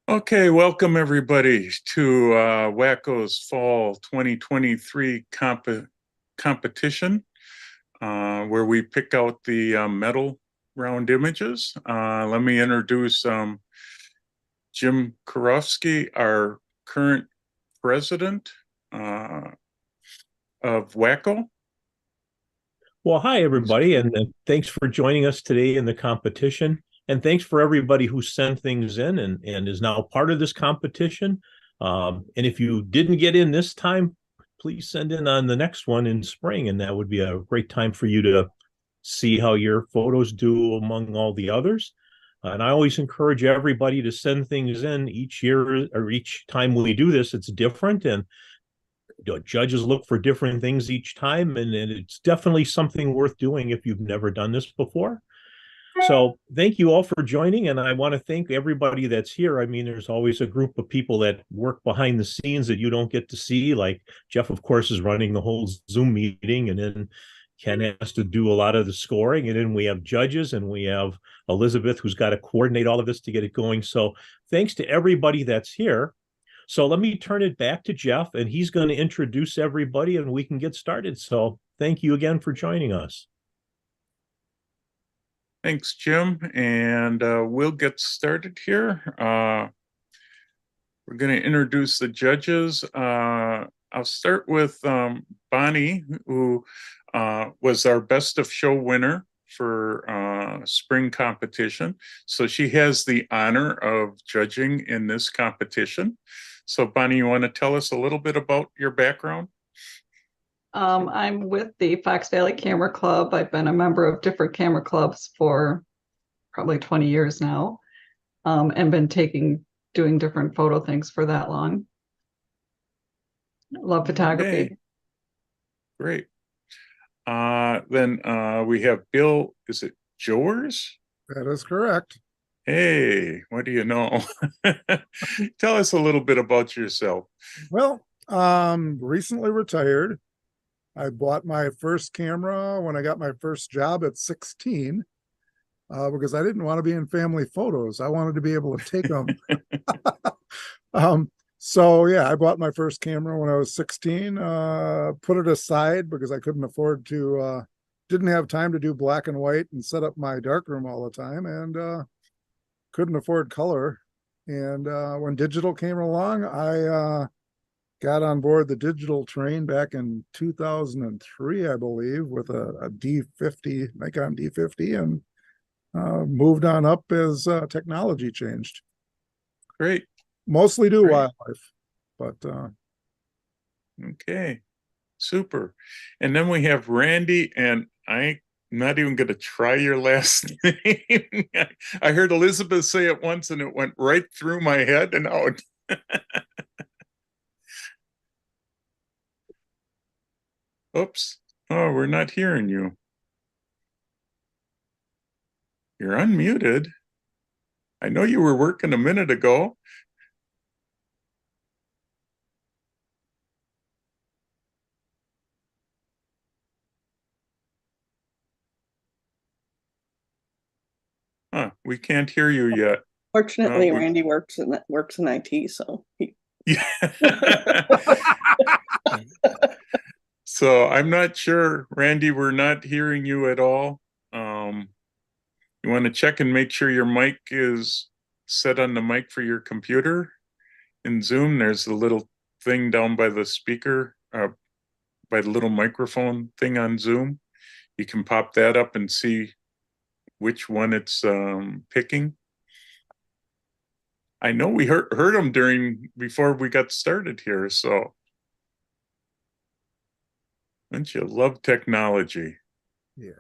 Okay, welcome everybody to WACCO's Fall 2023 competition, where we pick out the medal round images. Let me introduce Jim Karofsky, our current president of WACCO. Well, hi, everybody, and thanks for joining us today in the competition. And thanks for everybody who sent things in and is now part of this competition. And if you didn't get in this time, please send in on the next one in spring, and that would be a great time for you to see how your photos do among all the others. And I always encourage everybody to send things in each year or each time we do this. It's different, and judges look for different things each time, and it's definitely something worth doing if you've never done this before. So thank you all for joining, and I want to thank everybody that's here. I mean, there's always a group of people that work behind the scenes that you don't get to see. Like Jeff, of course, is running the whole Zoom meeting, and then Ken has to do a lot of the scoring, and then we have judges, and we have Elizabeth who's got to coordinate all of this to get it going. So thanks to everybody that's here. So let me turn it back to Jeff, and he's going to introduce everybody, and we can get started. So thank you again for joining us. Thanks, Jim. And we'll get started here. We're going to introduce the judges. I'll start with Bonnie, who was our Best of Show winner for spring competition. So she has the honor of judging in this competition. So Bonnie, you want to tell us a little bit about your background? I'm with the Fox Valley Camera Club. I've been a member of different camera clubs for probably 20 years now, and been doing different photo things for that long. Love photography. Okay. Great. Then we have Bill, is it Jowers? That is correct. Hey, what do you know? Tell us a little bit about yourself. Well, recently retired. I bought my first camera when I got my first job at 16, because I didn't want to be in family photos. I wanted to be able to take them. So yeah, I bought my first camera when I was 16, put it aside because I couldn't afford to, didn't have time to do black and white and set up my darkroom all the time, and couldn't afford color. And when digital came along, I got on board the digital train back in 2003, I believe, with a D50, Nikon D50, and moved on up as technology changed. Great. Mostly do wildlife, but okay, super. And then we have Randy, and I'm not even going to try your last name. I heard Elizabeth say it once and it went right through my head and out. Oops. Oh, we're not hearing you. You're unmuted. I know you were working a minute ago. Huh, we can't hear you yet. Fortunately, Randy works in IT, so yeah. So I'm not sure, Randy, we're not hearing you at all. You want to check and make sure your mic is set on the mic for your computer. In Zoom, there's the little thing down by the speaker, by the little microphone thing on Zoom. You can pop that up and see which one it's picking. I know we heard them before we got started here, so don't you love technology? Yeah.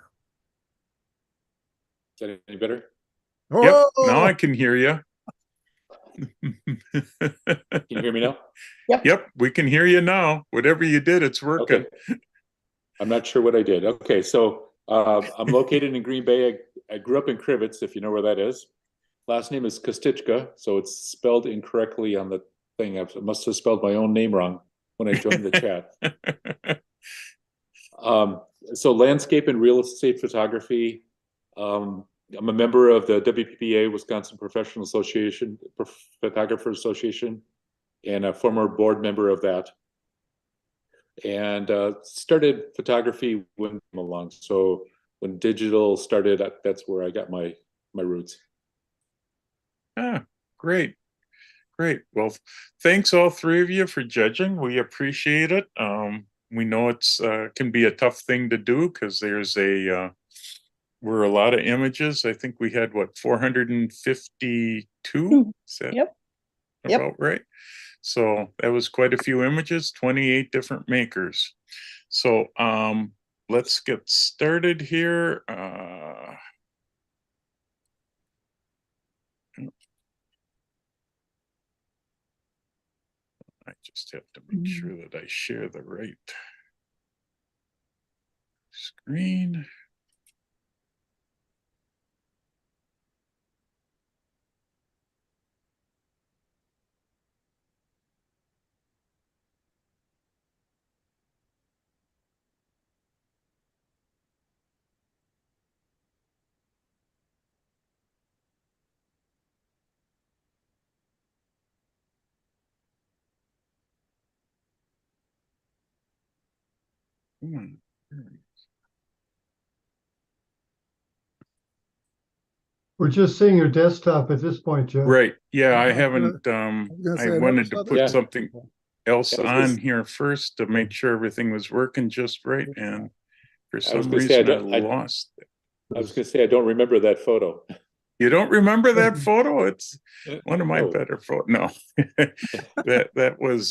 Is that any better? Yep, now I can hear you. Can you hear me now? Yep, we can hear you now. Whatever you did, it's working. Okay. I'm not sure what I did. Okay, so I'm located in Green Bay. I grew up in Krivitz, if you know where that is. Last name is Kostichka, so it's spelled incorrectly on the thing. I must have spelled my own name wrong when I joined the chat. So landscape and real estate photography. I'm a member of the WPPA, Wisconsin Professional Association, Photographer Association, and a former board member of that. And started photography when it came along. So when digital started, that's where I got my roots. Ah, great. Great. Well, thanks all three of you for judging. We appreciate it. We know it's can be a tough thing to do because there's were a lot of images. I think we had what 452. Is that Yep. about right? So that was quite a few images, 28 different makers. So let's get started here. I just have to make sure that I share the right screen. Come on. We're just seeing your desktop at this point, Jeff. Right. Yeah, I I was haven't gonna I say, I never wanted to saw put this. something else I was on gonna- here first to make sure everything was working just right, and for I was some gonna say, reason I lost it. I was going to say, I don't remember that photo. You don't remember that photo? It's one of my No. better photos. No. that was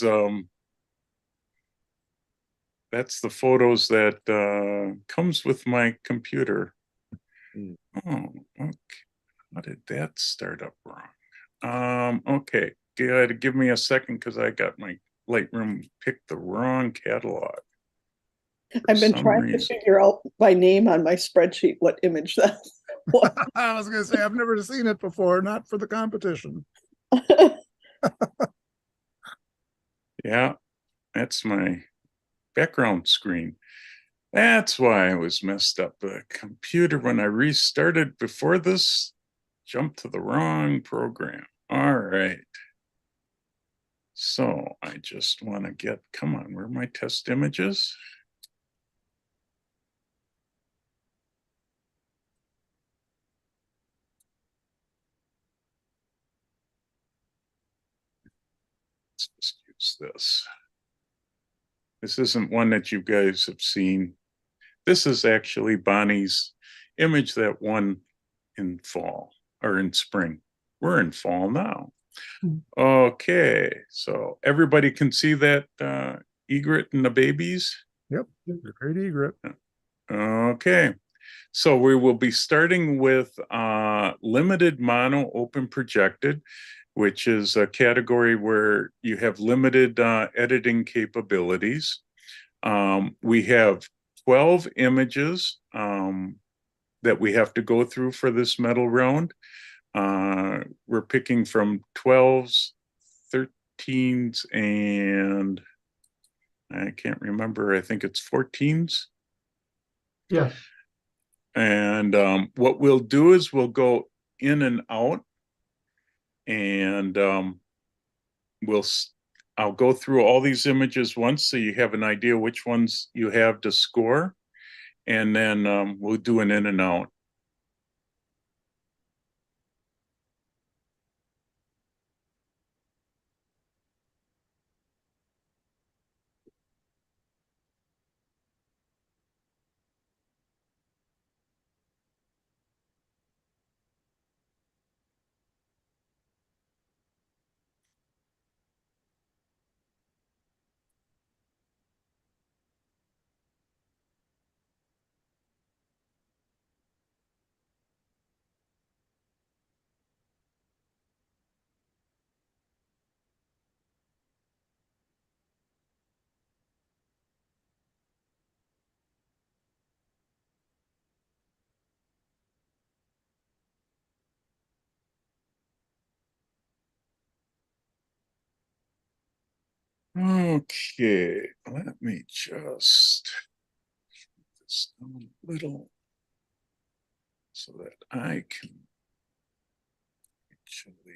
that's the photos that comes with my computer. Mm. Oh, okay. How did that start up wrong? Okay. You had to give me a second because I got my Lightroom picked the wrong catalog. I've been some trying to reason. figure out by name on my spreadsheet what image that was. I was gonna say, I've never seen it before, not for the competition. Yeah, that's my background screen. That's why I was messed up. The computer, when I restarted before this, jumped to the wrong program. All right. So I just want to get, come on, where are my test images? Let's just use this. This isn't one that you guys have seen. This is actually Bonnie's image that won in fall or in spring. We're in fall now. Okay, so everybody can see that egret and the babies? Yep, great egret. Okay, so we will be starting with limited mono open projected, which is a category where you have limited editing capabilities. We have 12 images that we have to go through for this medal round. We're picking from 12s, 13s, and I can't remember. I think it's 14s. Yes. And what we'll do is we'll go in and out, and I'll go through all these images once so you have an idea which ones you have to score, and then we'll do an in and out. Okay, let me just this down a little. so that I can actually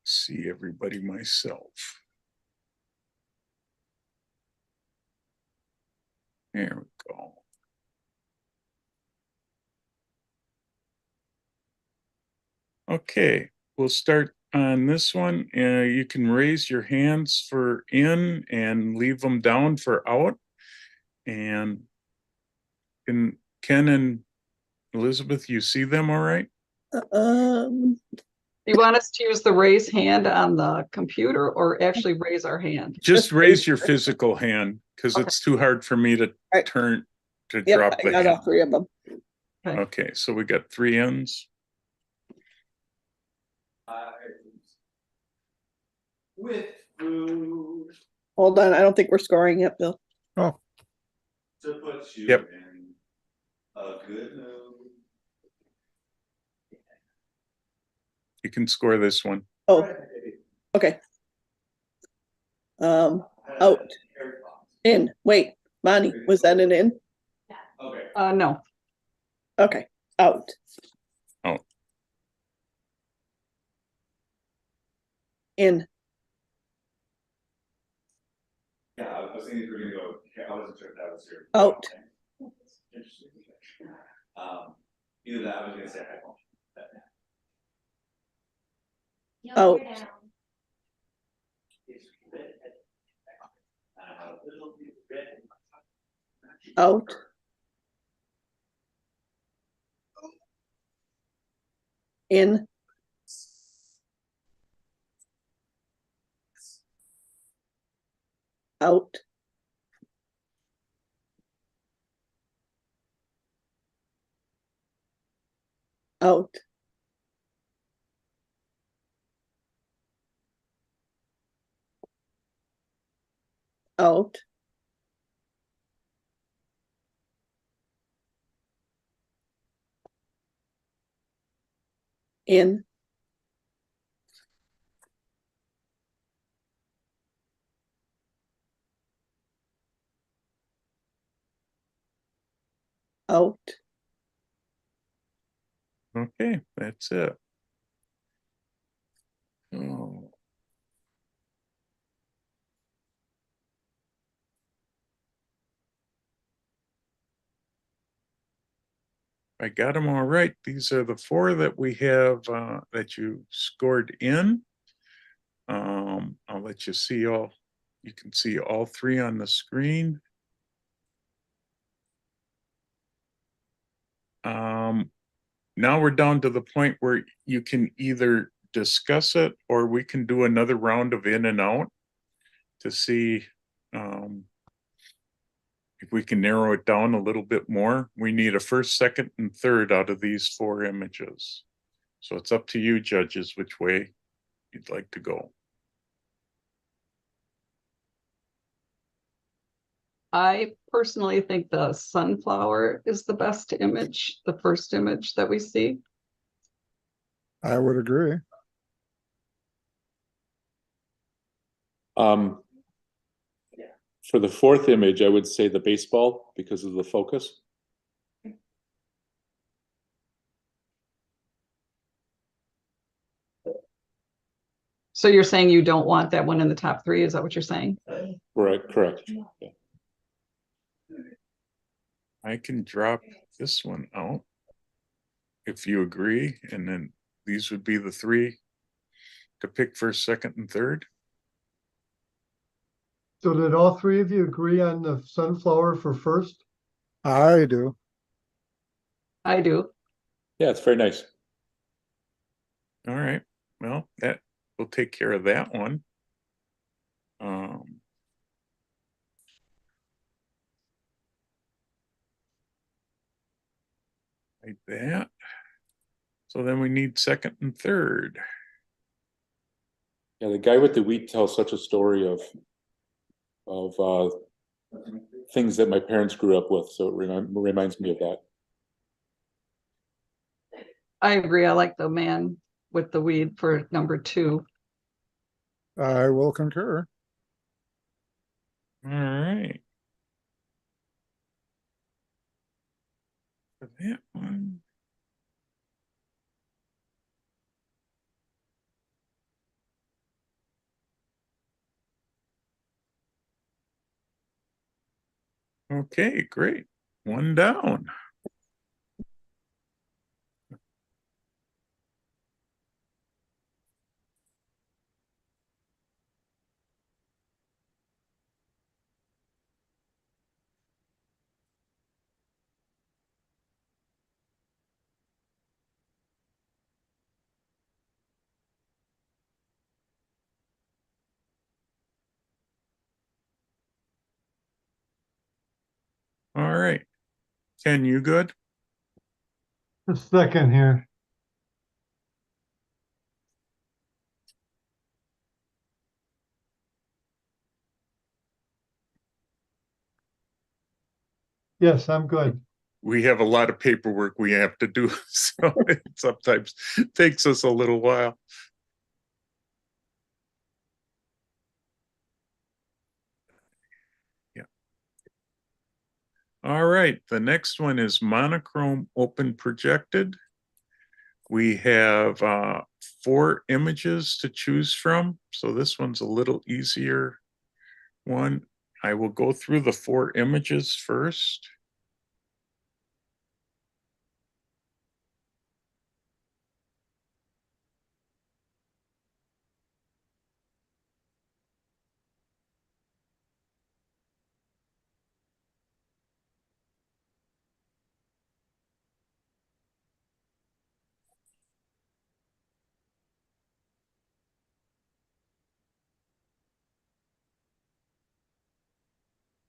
see everybody myself. There we go. Okay, we'll start on this one. You can raise your hands for in and leave them down for out. And Ken and Elizabeth, you see them all right? Um, You want us to use the raise hand on the computer or actually raise our hand? Just raise your physical hand because Okay. it's too hard for me to Right. turn to yep, drop I the got hand. all three of them. Okay, so we got 3 ends. With food Hold on, I don't think we're scoring yet, Bill. Oh, to put you Yep. in a good mood. You can score this one. Oh, okay. Out, in, wait, Bonnie, was that an in? Okay. No. Okay, out. Out. In, Yeah, I was thinking we were gonna go, I wasn't sure if that was your. Out. Interesting. Either that, I was gonna say I won't. out, out. In, out. Out. Out. In, out. Okay, that's it. Oh. I got them all right. These are the 4 that we have that you scored in. I'll let you see all, you can see all 3 on the screen. Now we're down to the point where you can either discuss it or we can do another round of in and out to see if we can narrow it down a little bit more. We need a first, second, and third out of these 4 images. So it's up to you, judges, which way you'd like to go. I personally think the sunflower is the best image, the first image that we see. I would agree. For the 4th image, I would say the baseball because of the focus. So you're saying you don't want that one in the top 3? Is that what you're saying? Right, correct. Yeah. I can drop this one out if you agree, and then these would be the 3 to pick first, second, and third. So did all three of you agree on the sunflower for first? I do. I do. Yeah, it's very nice. All right. Well, that will take care of that one. Like that. So then we need second and third. Yeah, the guy with the wheat tells such a story of things that my parents grew up with, so it reminds me of that. I agree. I like the man with the weed for number 2. I will concur. All right. That one. Okay, great. One down. All right. Ken, you good? A second here. Yes, I'm good. We have a lot of paperwork we have to do, so it sometimes takes us a little while. Yeah. All right, the next one is monochrome open projected. We have 4 images to choose from, so this one's a little easier one. I will go through the 4 images first.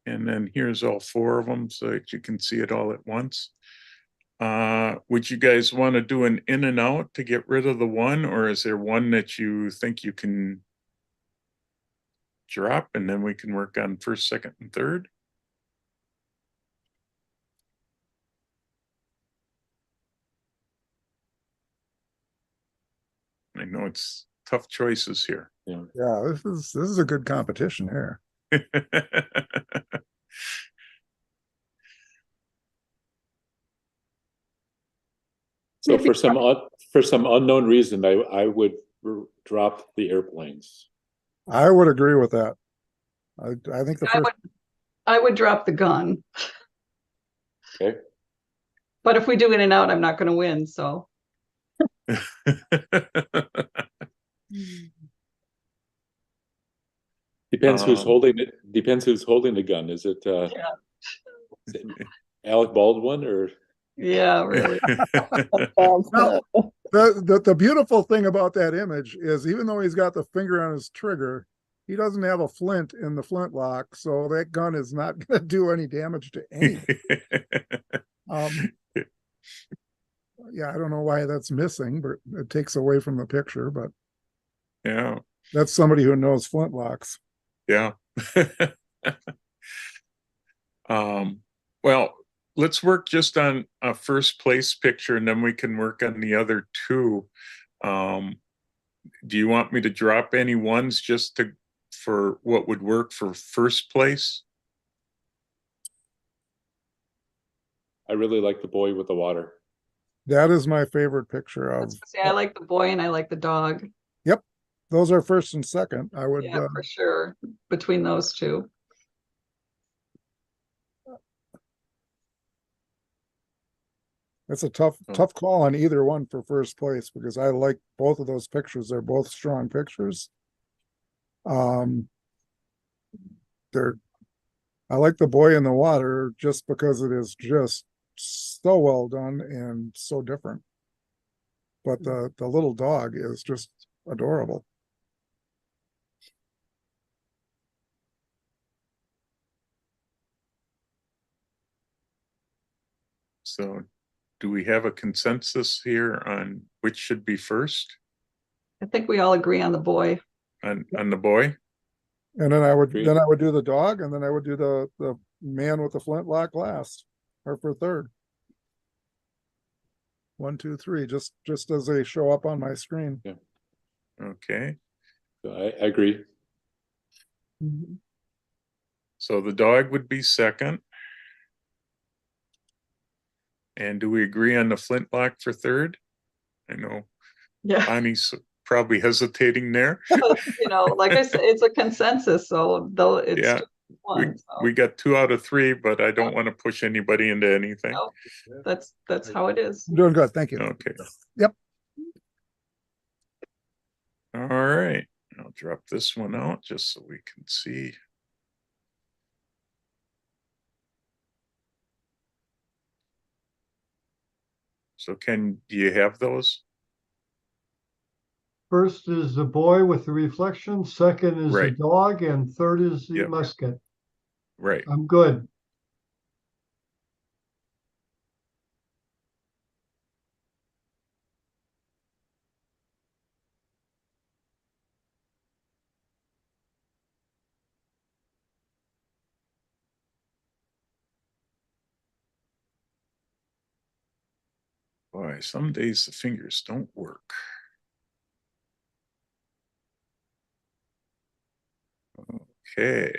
And then here's all 4 of them so that you can see it all at once. Would you guys want to do an in and out to get rid of the one, or is there one that you think you can drop and then we can work on first, second, and third? I know it's tough choices here. Yeah. Yeah, this is a good competition here. So for some unknown reason, I would drop the airplanes. I would agree with that. I think the first I would drop the gun, Okay. but if we do in and out, I'm not going to win. So Depends who's Um, holding it. Depends who's holding the gun. Is it yeah, is it Alec Baldwin or? yeah, really. Well, the beautiful thing about that image is even though he's got the finger on his trigger, he doesn't have a flint in the flintlock, so that gun is not going to do any damage to anything. Yeah, I don't know why that's missing, but it takes away from the picture. But Yeah, that's somebody who knows flintlocks. yeah. Well, let's work just on a first place picture and then we can work on the other 2. Do you want me to drop any ones just for what would work for first place? I really like the boy with the water. That is my favorite picture of. See, I like the boy and I like the dog. Yep, those are first and second. I would. Yeah, for sure. Between those 2. It's a tough call on either one for first place because I like both of those pictures. They're both strong pictures. I like the boy in the water just because it is just so well done and so different. But the little dog is just adorable. So do we have a consensus here on which should be first I think we all agree on the boy. on the boy? And then I would Agreed. do the dog, and then I would do the man with the flintlock last, or for third. 1, 2, 3, just as they show up on my screen. Yeah. Okay, So I agree. so the dog would be second. And do we agree on the flintlock for third? I know Yeah, Bonnie's probably hesitating there. you know, like I said, it's a consensus, so though it's Yeah, just we, one, so, we got 2 out of 3, but I don't want to push anybody into anything. no, that's how it is. I'm doing good, thank you. Okay. Yep. All right. I'll drop this one out just so we can see. So Ken, do you have those? First is the boy with the reflection, second is the Right. dog, and third is the Yep. musket. Right. I'm good. Boy, some days the fingers don't work. Okay.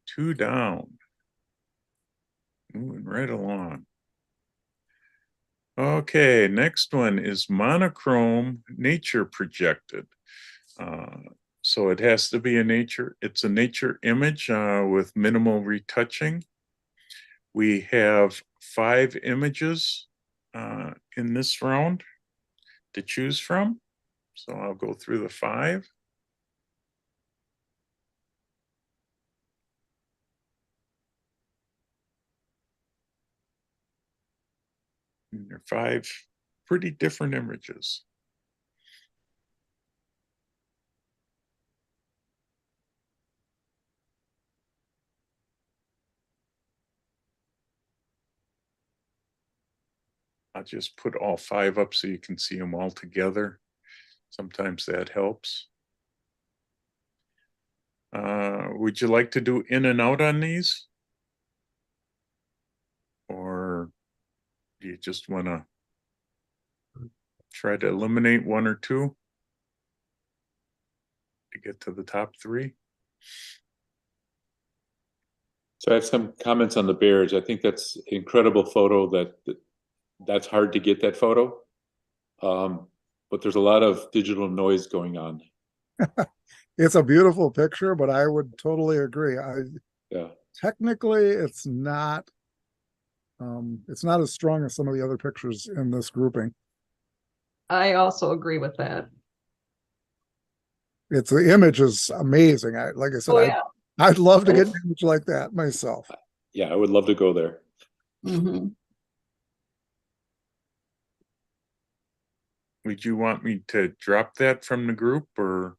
2 down. Moving right along. Okay, next one is monochrome nature projected. So it has to be it's a nature image with minimal retouching. We have 5 images in this round to choose from. So I'll go through the 5. And they're 5 pretty different images. I'll just put all 5 up so you can see them all together. Sometimes that helps. Would you like to do in and out on these? Or do you just want to try to eliminate 1 or 2 to get to the top 3? So I have some comments on the bears. I think that's an incredible photo. That's hard to get that photo. But there's a lot of digital noise going on. It's a beautiful picture, but I would totally agree. Yeah. Technically it's not as strong as some of the other pictures in this grouping. I also agree with that. It's the image is amazing. Like I said, Oh, yeah. I'd love to get an image like that myself. Yeah, I would love to go there. Mhm. Would you want me to drop that from the group or?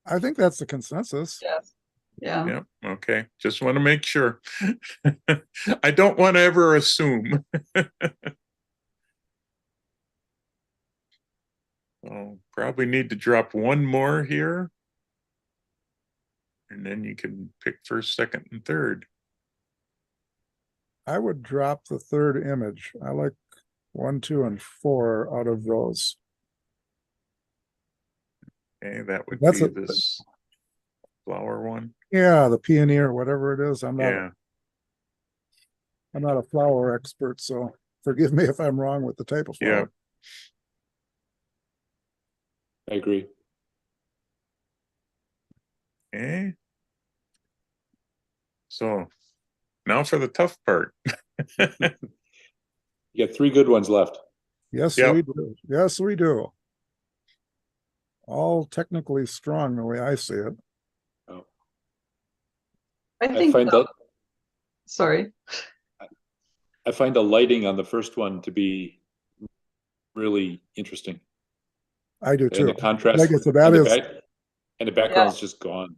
I think that's the consensus. Yes, yeah. Yep, okay. Just want to make sure. I don't want to ever assume. I'll probably need to drop 1 more here. And then you can pick first, second, and third. I would drop the third image. I like 1, 2, and 4 out of those. Okay, that would That's be a- this flower one. Yeah, the peony or whatever it is. Yeah, I'm not a flower expert, so forgive me if I'm wrong with the type of yeah. flower. I agree. Okay. So now for the tough part. You got 3 good ones left. Yes, Yep. we do. Yes, we do. All technically strong the way I see it. Oh. I I think, find that sorry. I find the lighting on the first one to be really interesting. I do And too. the contrast Like I said, that is, and the background's just gone.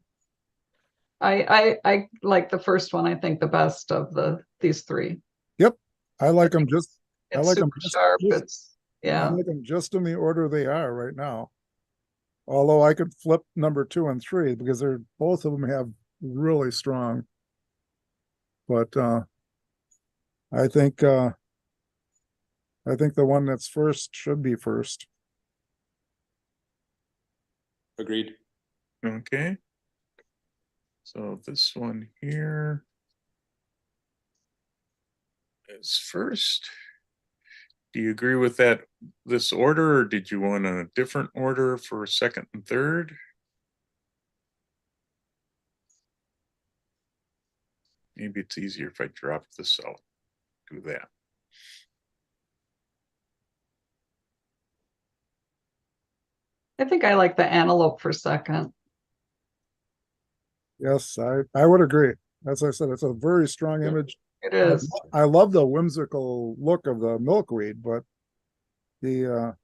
I like the first one, I think the best of these 3. yep. I like them just, I It's like them super sharp. It's, I yeah. like them just in the order they are right now. Although I could flip number 2 and 3 because they're both of them have really strong. But I think the one that's first should be first. Agreed. Okay. So this one here is first. Do you agree with that, this order, or did you want a different order for second and third? Maybe it's easier if I drop this out, do that. I think I like the antelope for second. Yes, I would agree. As I said, it's a very strong Yeah. image. It is. I love the whimsical look of the milkweed, but the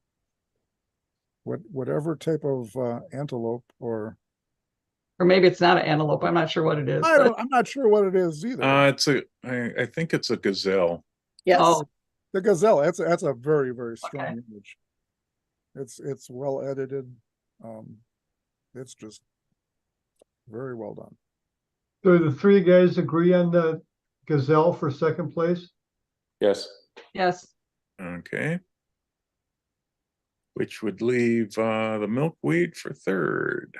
whatever type of antelope or Or maybe it's not an antelope. I'm not sure what it is. I'm not sure what it is either. I think it's a gazelle. Yes. Oh, The gazelle, that's a very, very strong Okay. image. It's well edited. It's just very well done. So the three guys agree on the gazelle for second place? Yes. yes. Okay. Which would leave the milkweed for third.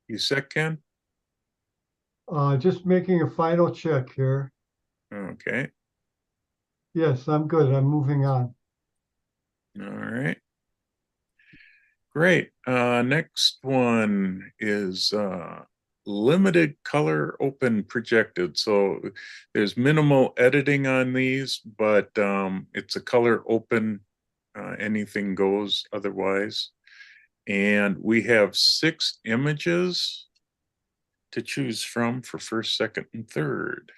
You set, Ken? Just making a final check here. Okay. Yes, I'm good. I'm moving on. All right. Great. Next one is limited color open projected. So there's minimal editing on these, but it's a color open, anything goes otherwise. And we have 6 images to choose from for first, second, and third.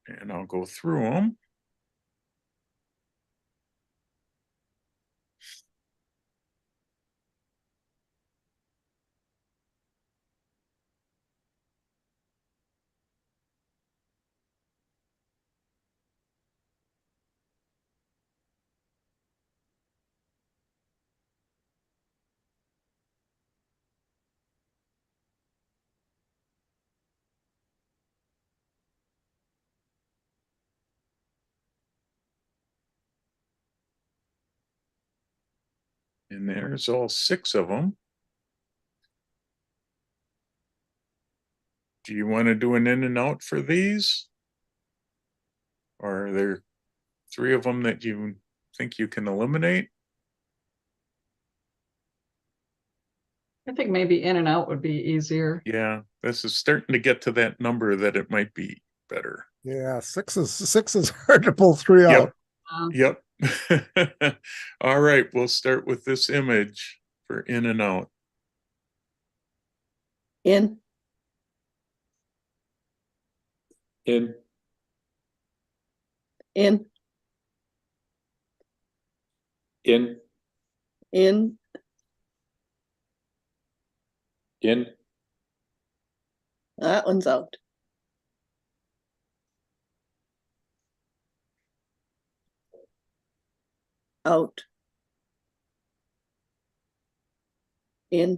And I'll go through them. And there's all 6 of them. Do you want to do an in and out for these? Or are there 3 of them that you think you can eliminate? I think maybe in and out would be easier. Yeah, this is starting to get to that number that it might be better. Yeah, six is hard to pull 3 Yep. out. Yep. All right, we'll start with this image for in and out. In, In, in, in, in, in, that one's out. Out. In,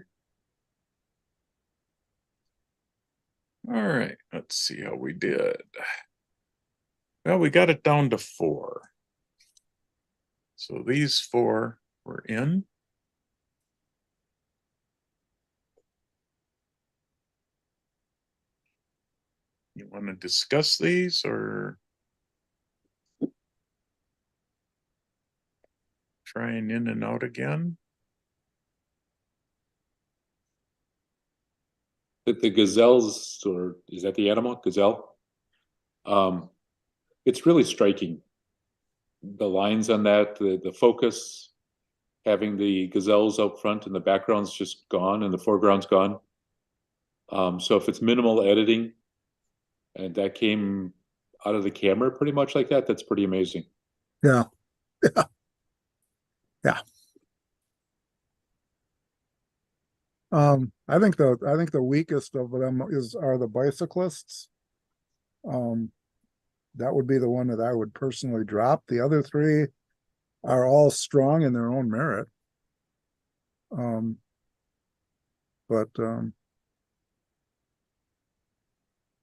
All right, let's see how we did. Well, we got it down to 4. So these 4 were in. You want to discuss these or trying in and out again? the gazelles, or is that the animal, gazelle? It's really striking. The lines on that, the focus, having the gazelles up front and the background's just gone and the foreground's gone. So if it's minimal editing and that came out of the camera pretty much like that, that's pretty amazing. Yeah. Yeah. Yeah. I think the weakest of them are the bicyclists. That would be the one that I would personally drop. The other 3, are all strong in their own merit. Um, but I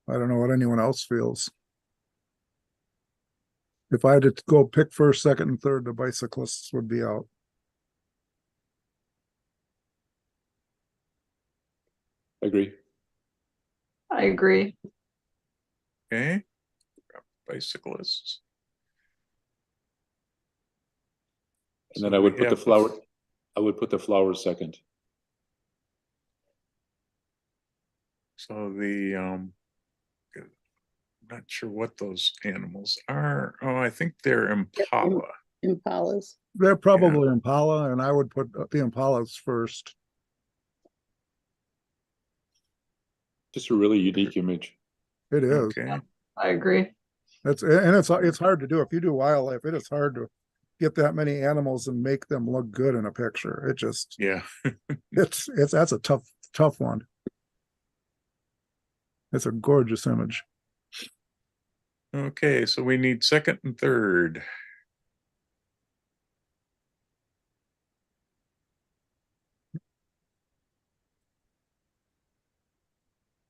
don't know what anyone else feels. If I had to go pick first, second, and third, the bicyclists would be out. Agree. I agree. Okay. Bicyclists. And then So I would we put the have flower, I would put the flowers second. So the not sure what those animals are. Oh, I think they're Impala. Impalas. They're probably Impala, and I would put the Impalas first. Just a really unique image. It is. Okay. I agree. It's hard to do. If you do wildlife, it is hard to get that many animals and make them look good in a picture. It just Yeah. it's that's a tough one. It's a gorgeous image. Okay, so we need second and third.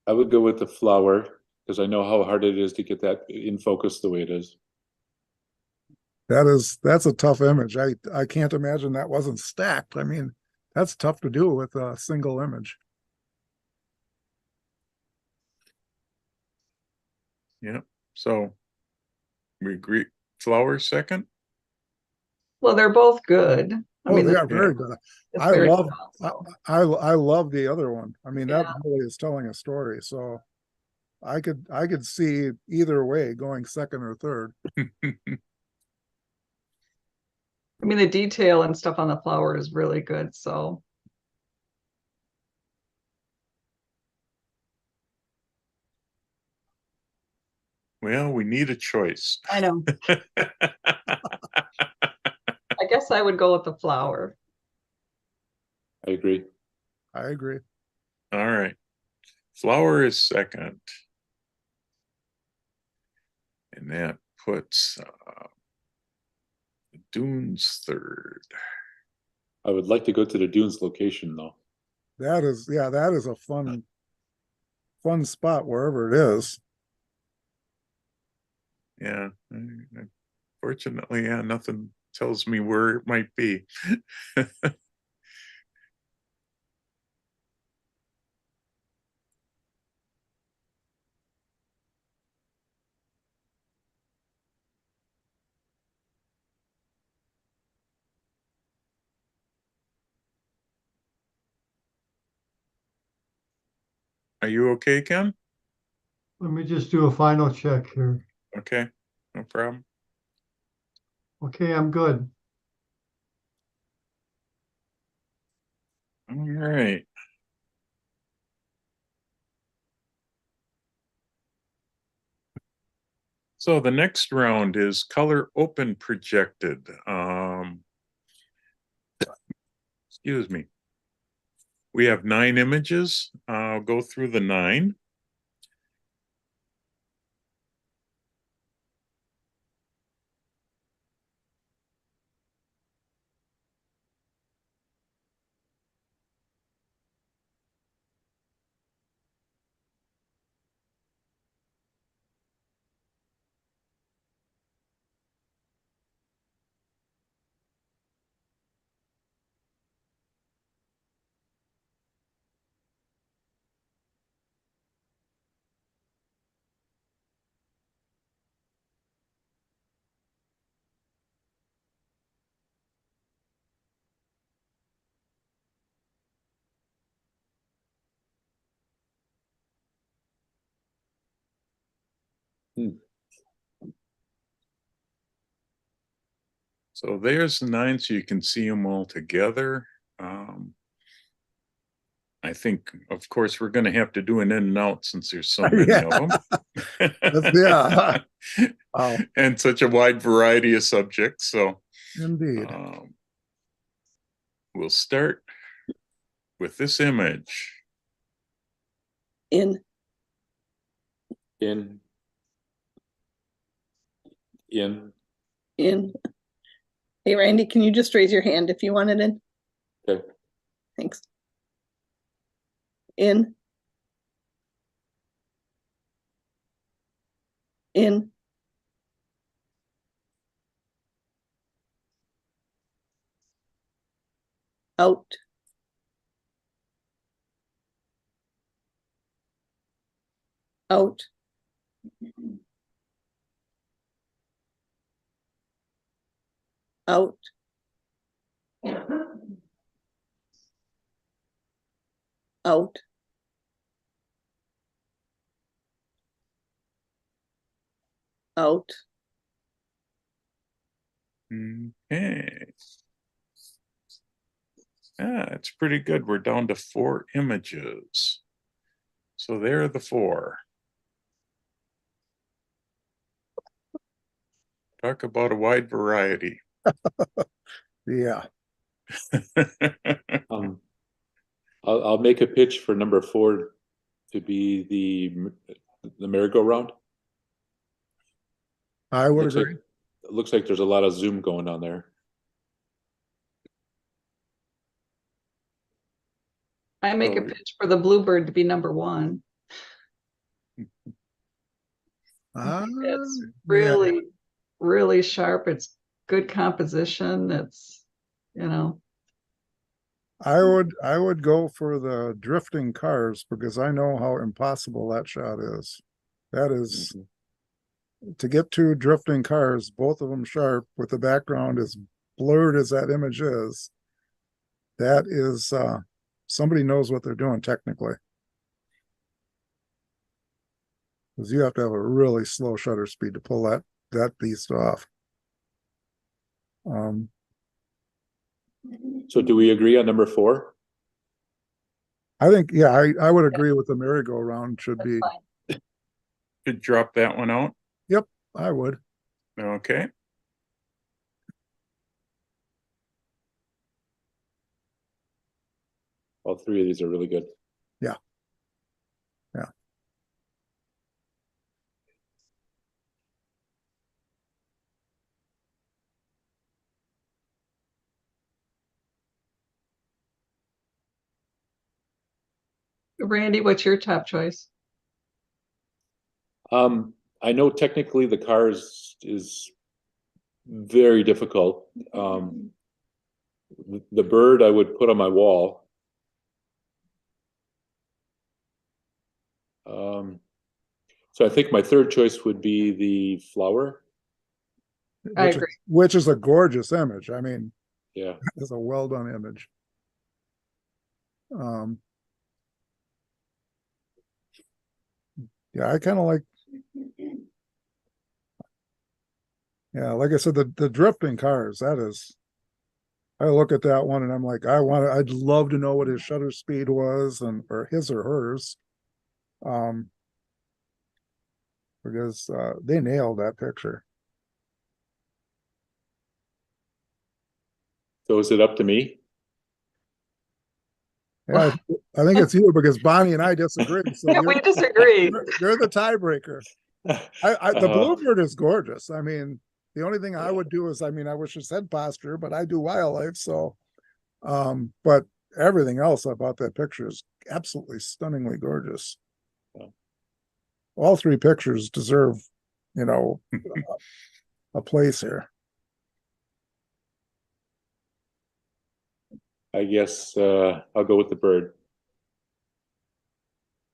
I would go with the flower because I know how hard it is to get that in focus the way it is. That's a tough image. I can't imagine that wasn't stacked. I mean, that's tough to do with a single image. Yeah. So we agree. Flowers second. Well, they're both good. I Oh, mean, they this are very good. is I very love good also. I love the other one. I mean, that Yeah. really is telling a story. So I could see either way going second or third. I mean, the detail and stuff on the flower is really good. So Well, we need a choice. I know. I guess I would go with the flower. I agree. I agree. All right. Flower is second. And that puts Dunes third. I would like to go to the dunes location though. That is a fun spot wherever it is. Yeah. Fortunately, yeah, nothing tells me where it might be. Are you okay, Ken? Let me just do a final check here. Okay, no problem. Okay, I'm good. All right. So the next round is color open projected. Excuse me. We have 9 images. I'll go through the 9. Hmm. So there's the 9, so you can see them all together. I think, of course, we're going to have to do an in and out since there's so many Yeah. of them. Yeah. Wow. And such a wide variety of subjects. So Indeed. we'll start with this image. In. In. In. Hey, Randy, can you just raise your hand if you want it in? Okay. Thanks. In. In. Out. Out. Out. Out. Out. Okay. Yeah, it's pretty good. We're down to 4 images. So there are the 4. Talk about a wide variety. Yeah. I'll make a pitch for number 4 to be the merry-go-round. I would Looks agree. like, it looks like there's a lot of zoom going on there. I make a So- pitch for the Bluebird to be number 1. It's Yeah. really, really sharp. It's good composition. It's, you know, I would go for the drifting cars because I know how impossible that shot is. That is to get 2 drifting cars, both of them sharp, with the background as blurred as that image is. That is somebody knows what they're doing technically. Because you have to have a really slow shutter speed to pull that beast off. So do we agree on number 4? I think, yeah, I would agree with the merry-go-round should that's be. fine. Could drop that one out. Yep, I would. Okay. All 3 of these are really good. Yeah. Yeah. Randy, what's your top choice? I know technically the cars is very difficult. The bird I would put on my wall. So I think my 3rd choice would be the flower. I Which is, agree. which is a gorgeous image. I mean, Yeah. it's a well done image. Yeah, I kind of like. Yeah, like I said, the drifting cars. That is. I look at that one and I'm like, I'd love to know what his shutter speed was, or his or hers. Because they nailed that picture. So is it up to me? Yeah, I think it's you because Bonnie and I disagree. So Yeah, we disagree. you're the tiebreaker. The Bluebird is gorgeous. I mean, the only thing I would do is, I mean, I wish it's head posture, but I do wildlife. So, but everything else about that picture is absolutely stunningly gorgeous. Yeah. All 3 pictures deserve, you know, a place here. I guess I'll go with the bird.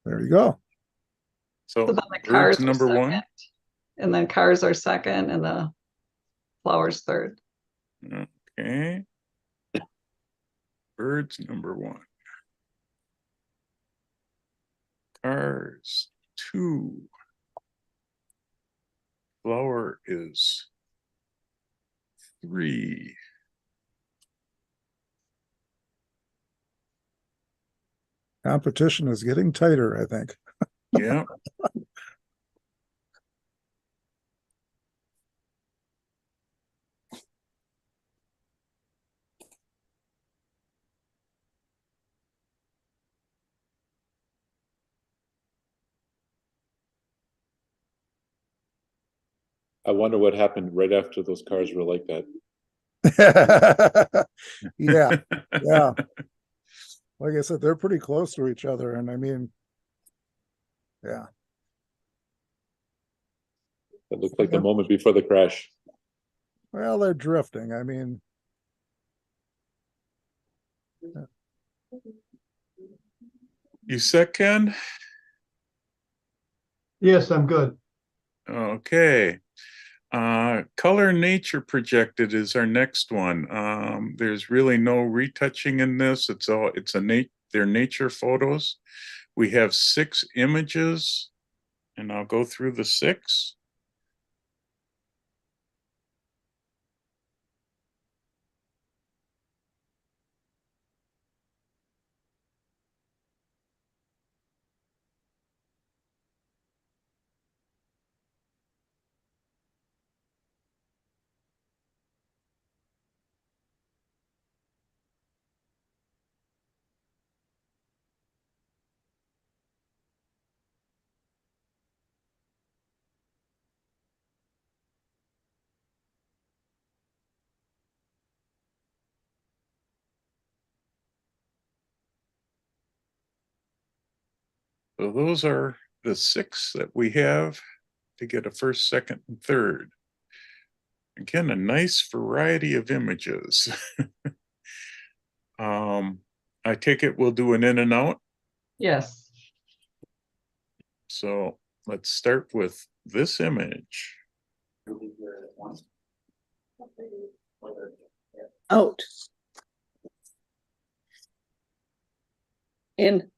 There you go. So So then the bird's cars are number 1. second, and then cars are second, and the flowers third. Okay. Bird's number 1. Cars 2. Flower is 3. Competition is getting tighter, I think. Yeah. I wonder what happened right after those cars were like that. Yeah, yeah. Like I said, they're pretty close to each other, and I mean, yeah. It looked like the moment before the crash. Well, they're drifting. I mean, You set, Ken? Yes, I'm good. Okay. Color nature projected is our next one. There's really no retouching in this. They're nature photos. We have 6 images, and I'll go through the 6. So those are the 6 that we have to get a first, second, and third. Again, a nice variety of images. I take it we'll do an in and out. Yes. So let's start with this image. Out. In.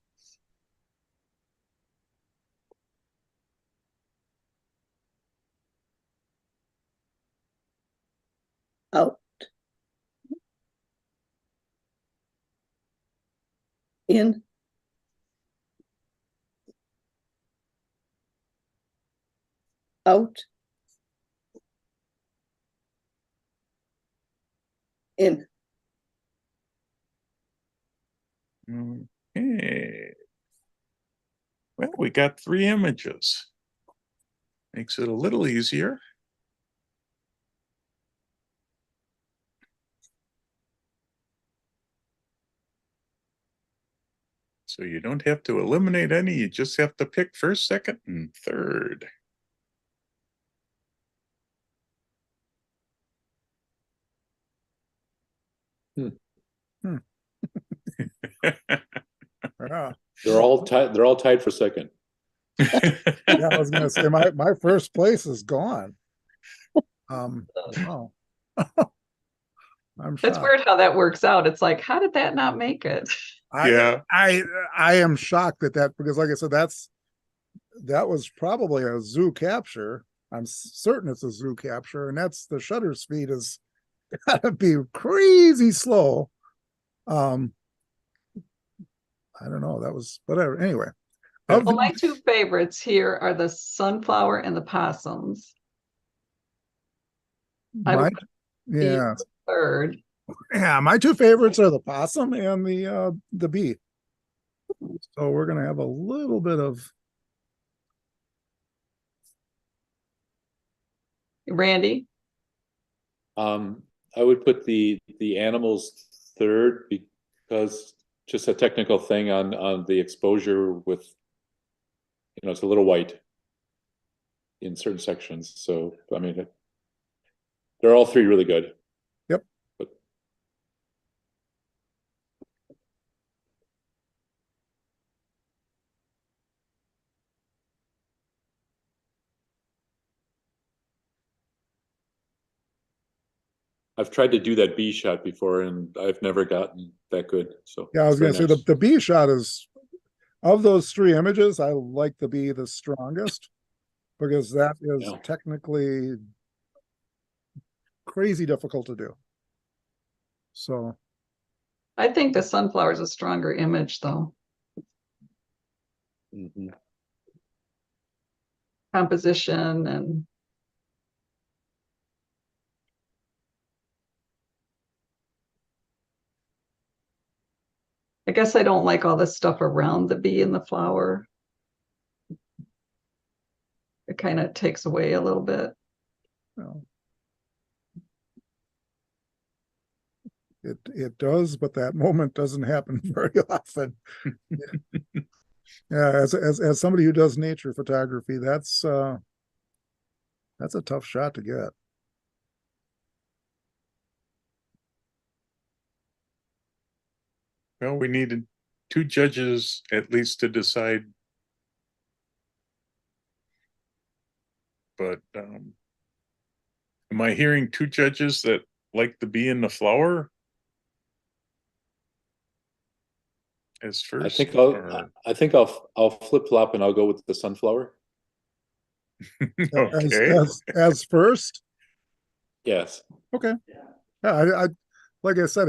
Out. In. Out. In. Okay. Well, we got 3 images. Makes it a little easier. So you don't have to eliminate any, you just have to pick first, second, and third. yeah. They're all tied. They're all tied for second. Yeah, I was gonna say my first place is gone. Oh, I'm That's shocked. weird how that works out. It's like, how did that not make it? Yeah. I am shocked at that because, like I said, that was probably a zoo capture. I'm certain it's a zoo capture, and that's the shutter speed is gotta be crazy slow. I don't know. That was whatever. Anyway, of Well, my the, 2 favorites here are the sunflower and the possums. I my would put these yeah third. yeah my 2 favorites are the possum and the bee. So we're gonna have a little bit of Randy? I would put the animals third because just a technical thing on the exposure with, it's a little white in certain sections. So I mean, they're all 3 really good. yep. But I've tried to do that B shot before, and I've never gotten that good. So Yeah, I it's was gonna very say nice. the bee shot is of those 3 images, I like the bee the strongest because that is Yeah. technically crazy difficult to do. So I think the sunflower is a stronger image, though. Mhm. Composition and I guess I don't like all the stuff around the bee and the flower. It kind of takes away a little bit. you know, It does, but that moment doesn't happen very often. Yeah, as somebody who does nature photography, that's a tough shot to get. Well, we needed two judges at least to decide. But am I hearing two judges that like the bee and the flower as I first? think or- I'll flip flop and I'll go with the sunflower. Okay. As first. Yes. Okay. Yeah, I like I said,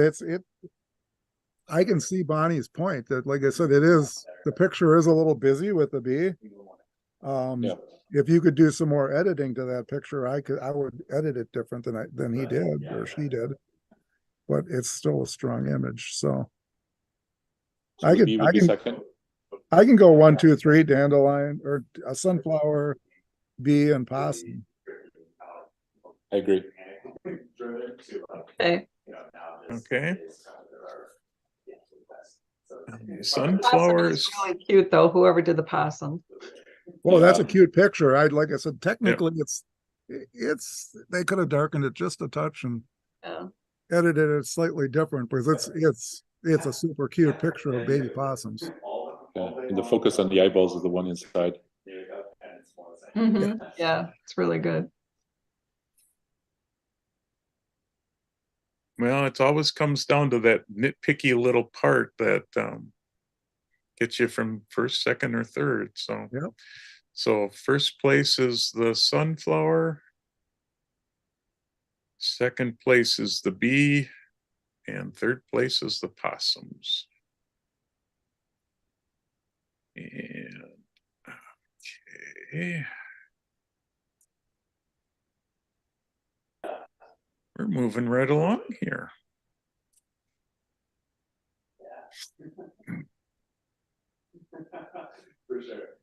I can see Bonnie's point that, like I said, the picture is a little busy with the bee. Yeah. If you could do some more editing to that picture, I would edit it different than he did or she did. But it's still a strong image. So So the bee would be second. I can go 1, 2, 3, dandelion or a sunflower, bee, and possum. I agree. Okay. Okay. Possum Sunflowers. is really cute though, whoever did the possum. Well, that's a Yeah. cute picture. Like I said, technically it's they could have darkened it just a touch and Yeah. edited it slightly different because it's a super cute picture of baby possums. Yeah. And the focus on the eyeballs is the one inside. Yeah, it's really good. Well, it always comes down to that nitpicky little part that gets you from first, second, or third. So, Yep. So first place is the sunflower. Second place is the bee, and third place is the possums. And okay. We're moving right along here. For sure.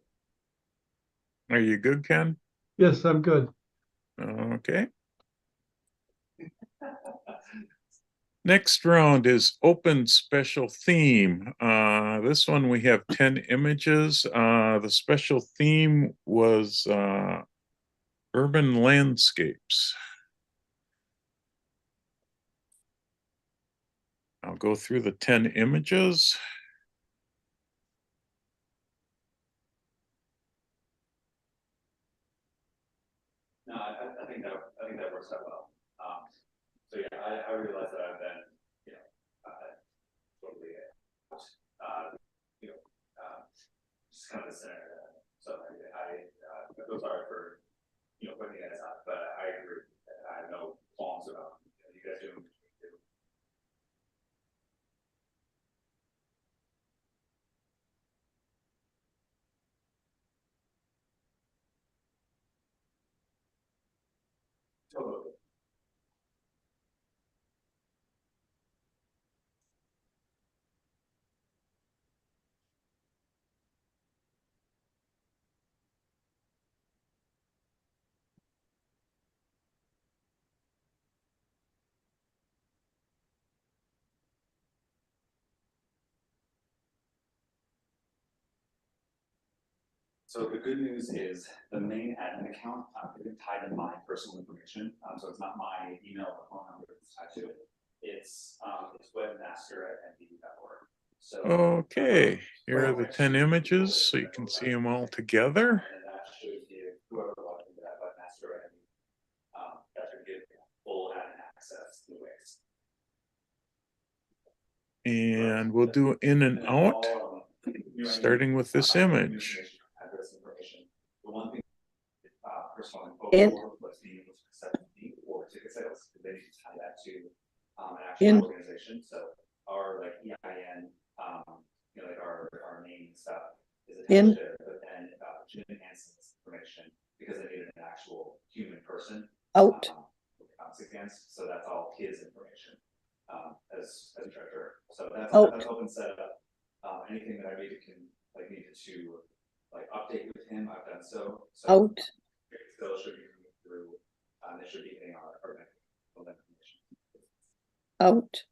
Are you good, Ken? Yes, I'm good. Okay. Next round is open special theme. This one we have 10 images. The special theme was urban landscapes. I'll go through the 10 images. No, I think that works out well. So yeah, I realize that I've been, totally, just kind of the center. So those are for, putting it aside, but I agree. I have no qualms about, you guys doing. Totally. So the good news is the main admin account isn't tied to my personal information. So it's not my email or phone number that's tied to it. It's webmaster@nbd.org. So Okay, here are the 10 images so you can see them all together. And that should give whoever logged into that webmaster that should give full admin access to the Wix. And we'll do in and out, starting with this image. Address information. The one thing, first of all, In. was being able to accept or ticket sales, because they need to tie that to an actual organization. So our like EIN, like our name and stuff is attached there, but then Jim Hanson's information, because they needed an actual human person. Out. So that's all his information as treasurer. So that's open setup. Anything that I needed to update with him, I've done so. Out. Still should be coming through. They should be getting our information. Out.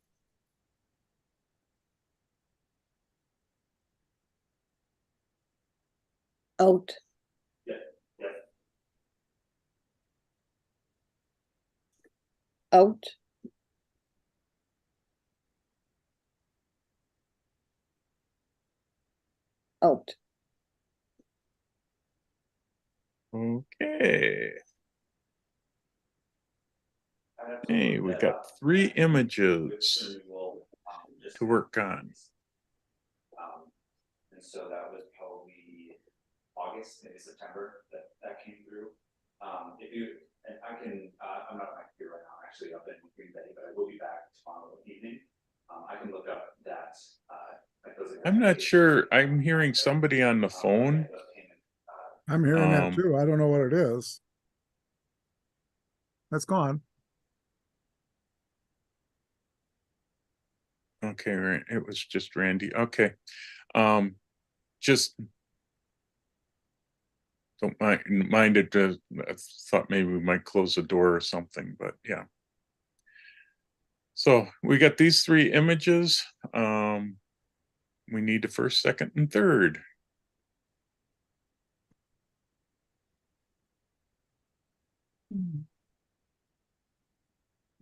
out, Yeah, yeah. out, out. Okay. I have to Hey, look we that got up. 3 With images the renewal, just- to work on. And so that was probably August, maybe September that came through. If you, and I can, I'm not on my computer right now, I'm actually up in Green Bay, but I will be back tomorrow evening. I can look up that, like those. I'm not sure. I'm hearing somebody on the phone. I'm hearing that Um, too. I don't know what it is. That's gone. Okay, right. It was just Randy. Okay. Just don't mind it. I thought maybe we might close the door or something, but yeah. So we got these 3 images. We need the first, second, and third.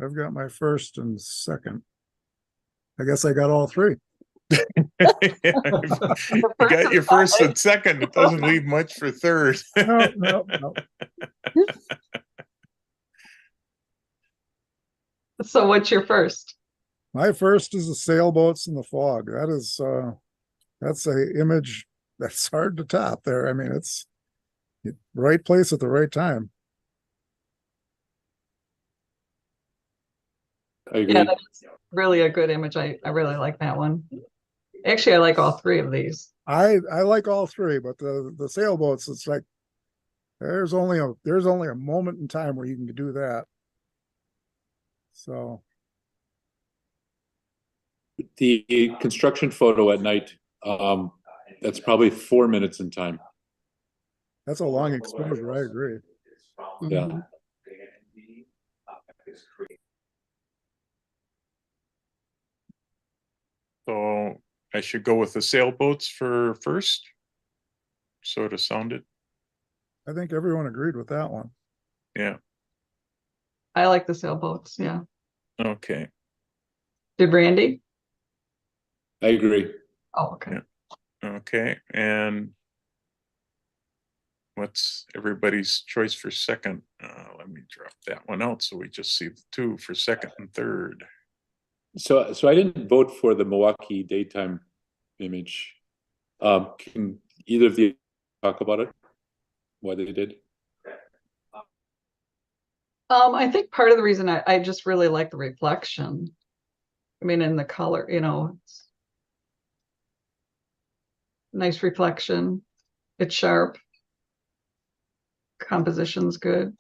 I've got my first and second. I guess I got all 3. You got your first and second. It doesn't leave much for third. No. So what's your first? My first is the sailboats in the fog. That's a image that's hard to top there. I mean, it's right place at the right time. I agree. Yeah, that's really a good image. I really like that one. Actually, I like all 3 of these. I like all 3, but the sailboats, it's like there's only a moment in time where you can do that. So The construction photo at night, that's probably 4 minutes in time. that's a long exposure. I agree. Yeah. Mhm. So I should go with the sailboats for first. Sort of sounded. I think everyone agreed with that one. Yeah. I like the sailboats. Yeah. Okay. Did Randy? I agree. Oh, okay. Yeah. Okay. And what's everybody's choice for second? Let me drop that one out so we just see the 2 for second and third. So I didn't vote for the Milwaukee daytime image. Can either of you talk about it? Why they did? I think part of the reason I just really like the reflection. I mean, in the color, it's nice reflection. It's sharp. Composition's good.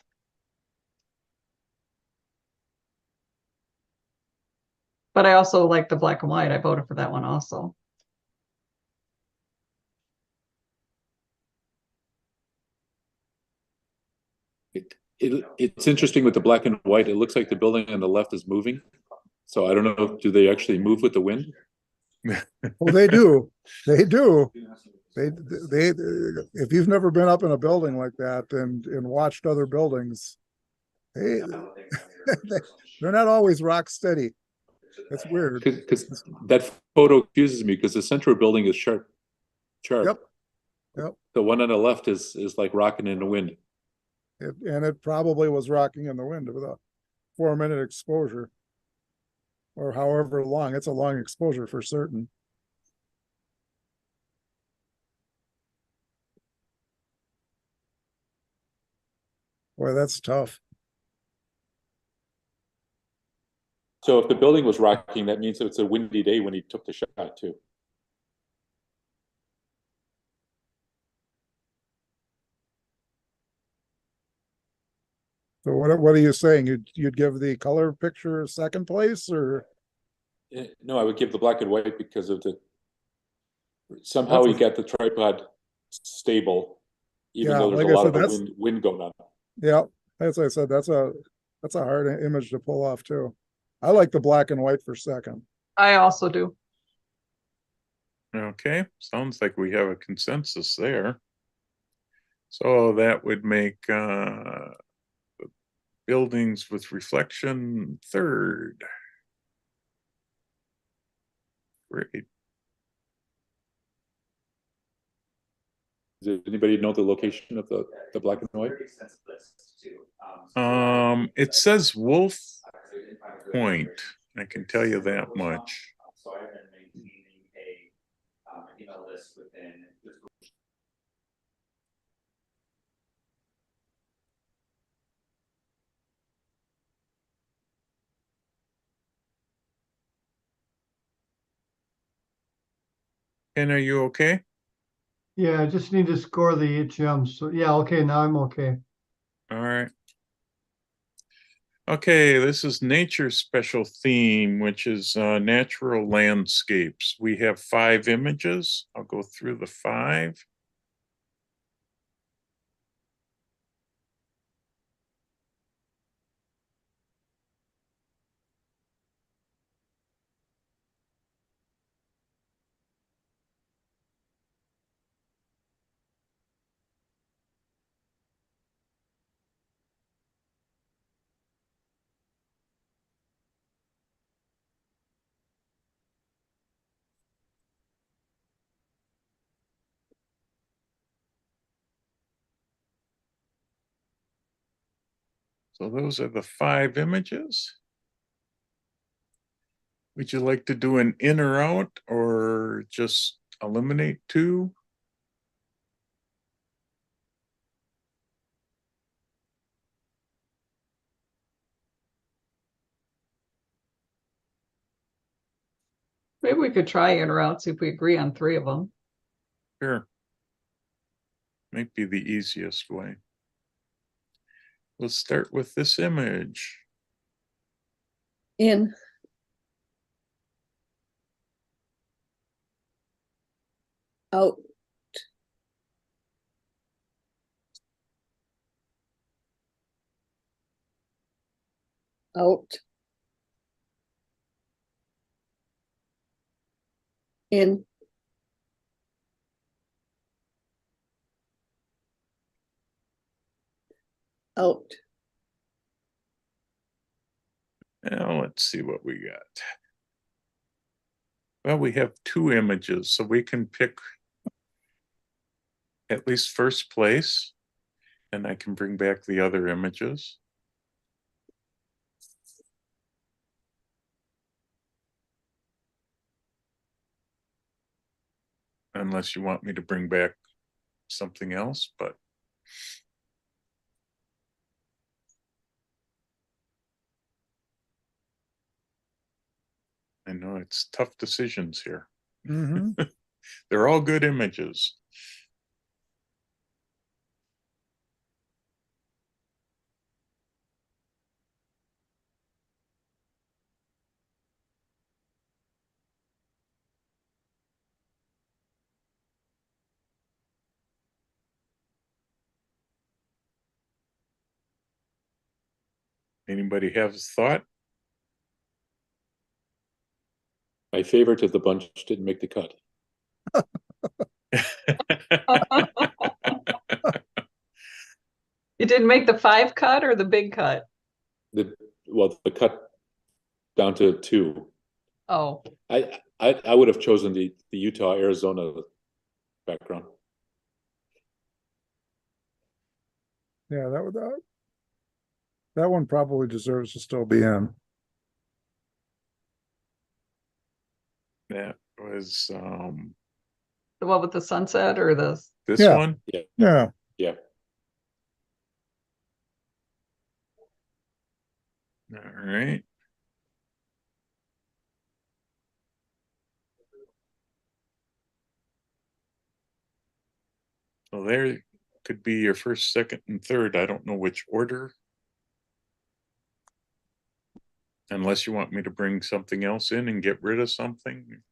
But I also like the black and white. I voted for that one also. It's interesting with the black and white. It looks like the building on the left is moving. So I don't know, do they actually move with the wind? Well, they do. They do. They if you've never been up in a building like that and watched other buildings, they're not always rock steady. That's weird. Because that photo confuses me because the central building is sharp. Yep. The one on the left is like rocking in the wind. And it probably was rocking in the wind with a 4-minute exposure or however long. It's a long exposure for certain. Boy, that's tough. So if the building was rocking, that means it's a windy day when he took the shot too. So what are you saying? You'd give the color picture second place, or No, I would give the black and white because of the somehow That's he a- got the tripod stable, even Yeah, though there's like a I lot said, of that's wind going on. yeah. As I said, that's a hard image to pull off too. I like the black and white for second. I also do. Okay. Sounds like we have a consensus there. So that would make buildings with reflection third. Great. Does anybody know the location of the black and white? Very extensive list too. It says Wolf So we didn't find a good Point. version. I can tell you that much. So I've been maintaining an email list within this group. Ken, are you okay? Yeah, I just need to score the HMs. So yeah, okay, now I'm okay. All right. Okay, this is nature special theme, which is natural landscapes. We have 5 images. I'll go through the 5. So those are the 5 images. Would you like to do an in or out or just eliminate 2? Maybe we could try in or out, see if we agree on 3 of them. Sure. Might be the easiest way. Let's start with this image. In, out, out. In, out. Now let's see what we got. Well, we have 2 images, so we can pick at least first place, and I can bring back the other images. Unless you want me to bring back something else, but I know it's tough decisions here. Mhm. They're all good images. Anybody have a thought? My favorite of the bunch didn't make the cut. You didn't make the 5 cut or the big cut? The cut down to 2. Oh, I would have chosen the Utah Arizona background. Yeah, that one probably deserves to still be in. That was the one with the sunset or the, this Yeah. one. Yeah. Yeah. All right. So there could be your first, second, and third. I don't know which order. Unless you want me to bring something else in and get rid of something.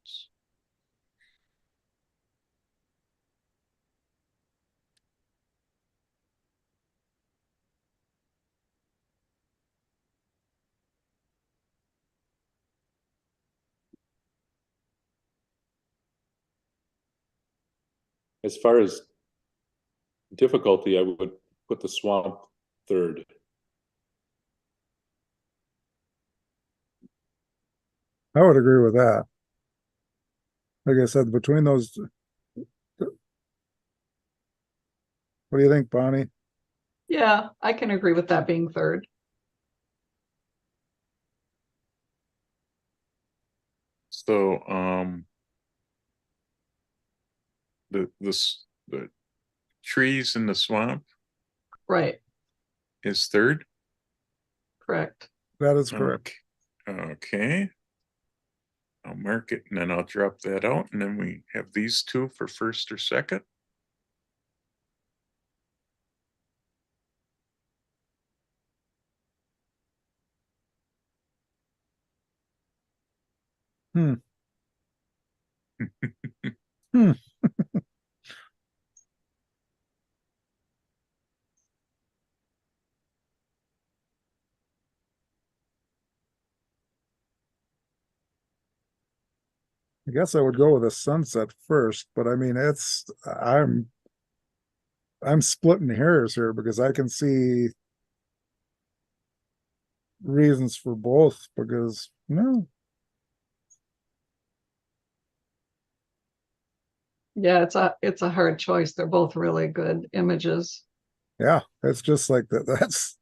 As far as difficulty, I would put the swamp third. I would agree with that. Like I said, between those, what do you think, Bonnie? Yeah, I can agree with that being third. So, the trees in the swamp Right, is third. correct. That is correct. Okay. I'll mark it and then I'll drop that out, and then we have these two for first or second. Hmm. Hmm. I guess I would go with a sunset first, but I mean, I'm splitting hairs here because I can see reasons for both because, Yeah, it's a hard choice. They're both really good images. yeah, it's just like that.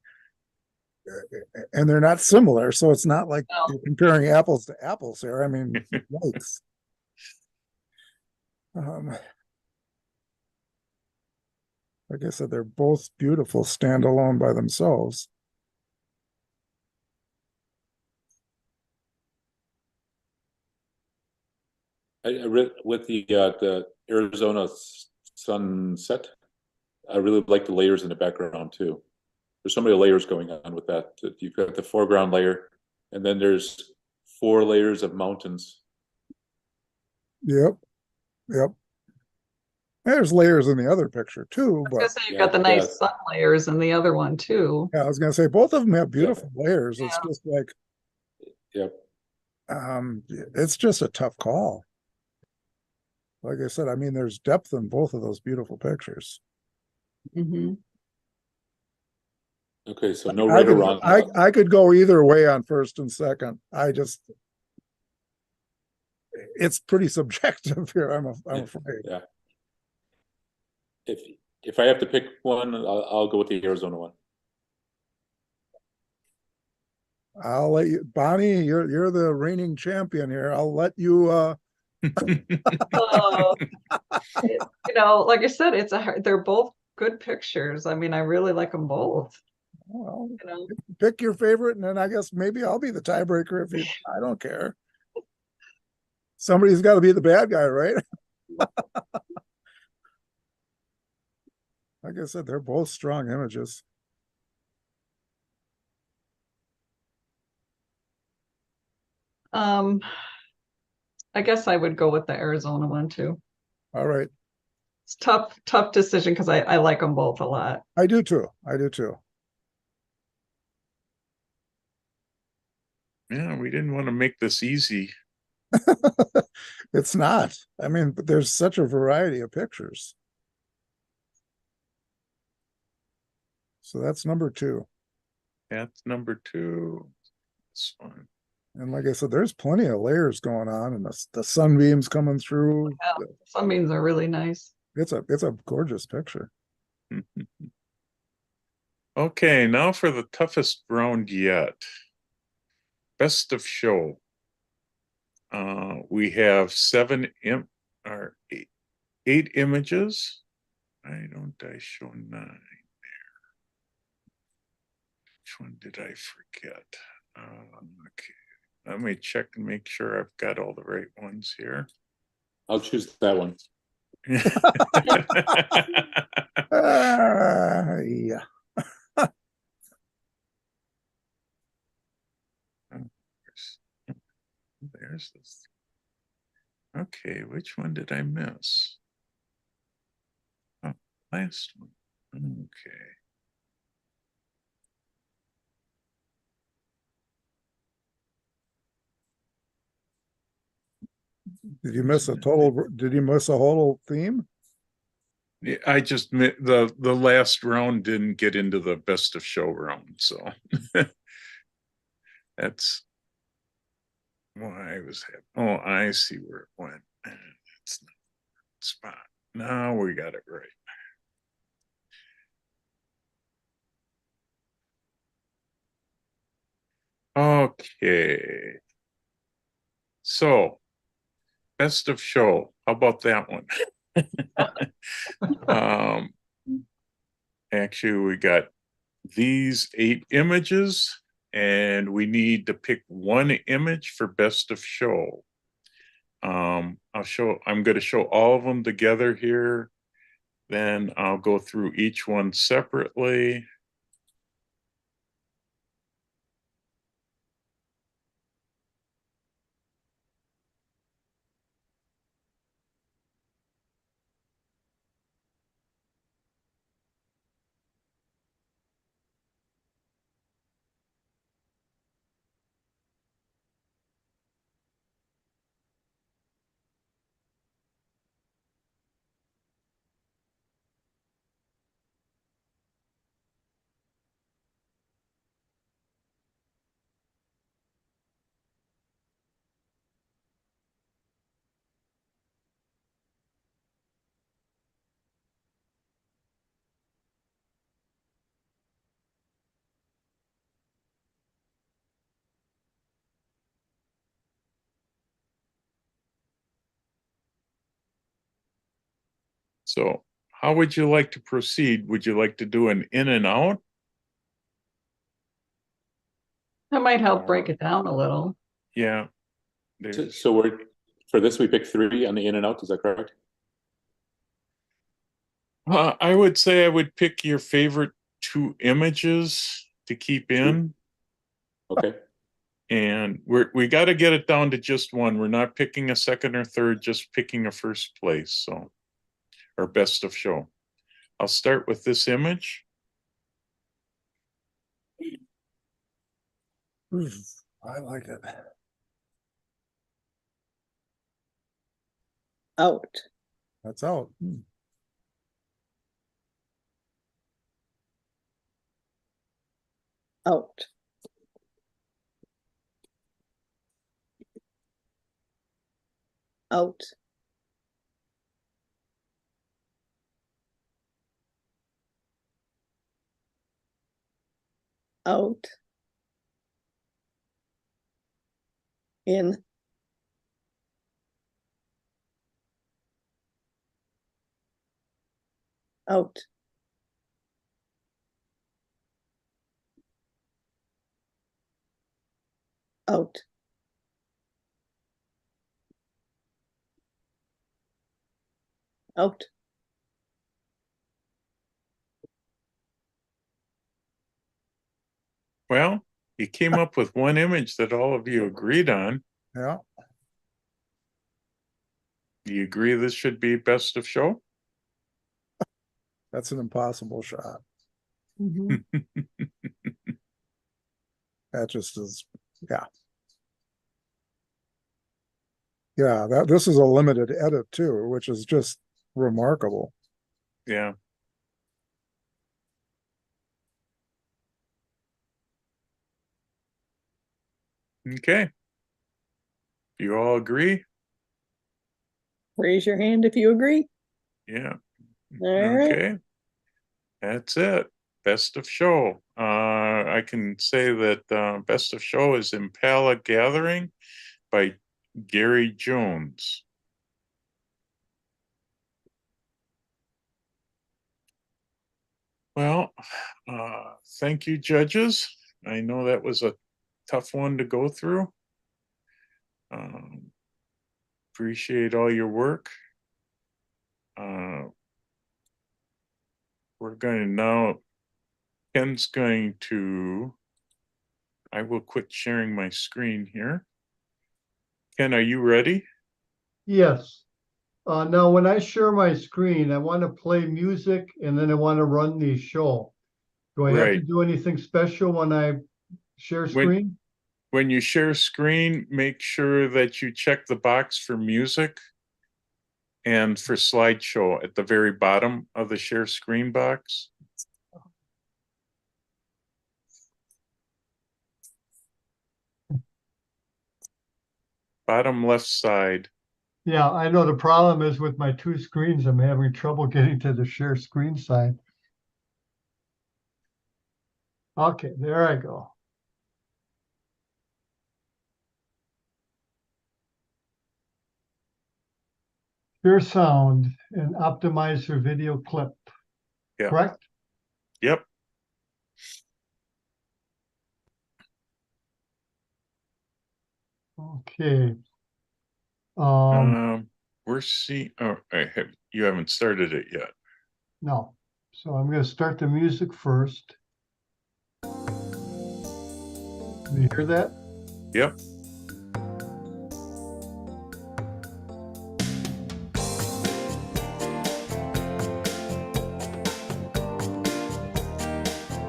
And they're not similar. So it's not like No. you're comparing apples to apples here. I mean, yikes. Like I said, they're both beautiful standalone by themselves. I read with the Arizona sunset. I really like the layers in the background too. There's so many layers going on with that. You've got the foreground layer, and then there's 4 layers of mountains. Yep. Yep. There's layers in the other picture too, I but was gonna say you've Yeah, got the nice yeah. sun layers in the other one too. yeah, I was gonna say both of them have beautiful layers. It's Yeah. just like Yep. it's just a tough call. Like I said, I mean, there's depth in both of those beautiful pictures. Mhm. Okay, so no I right or could wrong. I could go either way on first and second. It's pretty subjective here. I'm afraid. Yeah. If I have to pick one, I'll go with the Arizona one. I'll let you, Bonnie. You're the reigning champion here. I'll let you. Oh, like I said, they're both good pictures. I mean, I really like them both. Well, You know, pick your favorite, and then I guess maybe I'll be the tiebreaker if you. I don't care. Somebody's got to be the bad guy, right? Like I said, they're both strong images. I guess I would go with the Arizona one too. All right. It's tough decision because I like them both a lot. I do too. I do too. Yeah, we didn't want to make this easy. It's not. I mean, but there's such a variety of pictures. So that's number 2. That's number 2. This one. And like I said, there's plenty of layers going on, and the sunbeams coming through. Yeah, sunbeams are really nice. It's a gorgeous picture. Okay, now for the toughest round yet. Best of show. We have 8 images. Why don't I show 9 there? Which one did I forget? Okay, let me check and make sure I've got all the right ones here. I'll choose that one. Yeah. There's this. Okay, which one did I miss? Oh, last one. Okay. Did you miss a whole theme? I just the last round didn't get into the best of show round, so that's why I was. Oh, I see where it went. It's not the spot. Now we got it right. Okay. So, best of show. How about that one? um, actually, we got these 8 images, and we need to pick one image for best of show. I'm going to show all of them together here. Then I'll go through each one separately. So how would you like to proceed? Would you like to do an in and out? That might help break it down a little. Yeah. So for this, we pick 3 on the in and out, is that correct? I would say I would pick your favorite 2 images to keep in. Okay. And we got to get it down to just one. We're not picking a second or third, just picking a first place. So, or best of show. I'll start with this image. I like it. Out. That's out. Out. Out. Out. In. Out. Out. Out. Well, you came up with one image that all of you agreed on. Yeah. Do you agree this should be best of show? That's an impossible shot. Mhm. That just is, yeah. Yeah, this is a limited edit too, which is just remarkable. Yeah. Okay. You all agree? Raise your hand if you agree. Yeah. All right. Okay. That's it. Best of show. I can say that best of show is Impala Gathering by Gary Jones. Well, thank you, judges. I know that was a tough one to go through. Appreciate all your work. We're going to now, Ken's going to, I will quit sharing my screen here. Ken, are you ready? Yes. Now, when I share my screen, I want to play music and then I want to run the show. Do I have to Right. do anything special when I share screen? When you share screen, make sure that you check the box for music And for slideshow at the very bottom of the share screen box. Bottom left side. Yeah, I know the problem is with my two screens, I'm having trouble getting to the share screen side. Okay, there I go. Share sound and optimize your video clip. Yeah. Correct? Yep. Okay. We're seeing, oh, you haven't started it yet. No. So I'm going to start the music first. Do you hear that? Yep.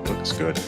Looks good.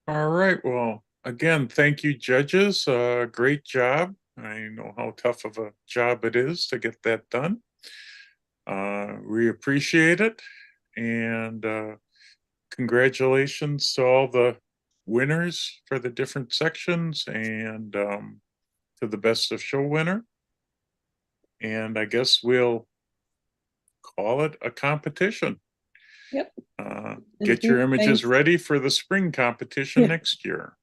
All right. Well, again, thank you, judges. Great job. I know how tough of a job it is to get that done. We appreciate it. And congratulations to all the winners for the different sections and to the best of show winner. And I guess we'll call it a competition. Yep. Get your huge images thanks. ready for the spring competition Yeah. next year.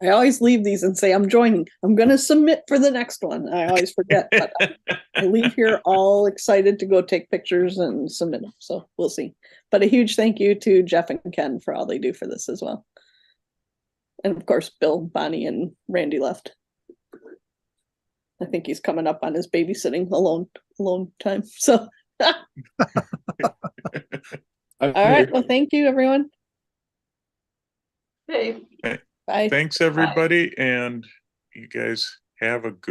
I always leave these and say, I'm joining. I'm going to submit for the next one. I always forget, but I leave here all excited to go take pictures and submit them. So we'll see. But a huge thank you to Jeff and Ken for all they do for this as well. And of course, Bill, Bonnie, and Randy left. I think he's coming up on his babysitting alone time. So, all right. Well, thank you, everyone. Hey. Bye. Thanks, everybody, and you guys have a good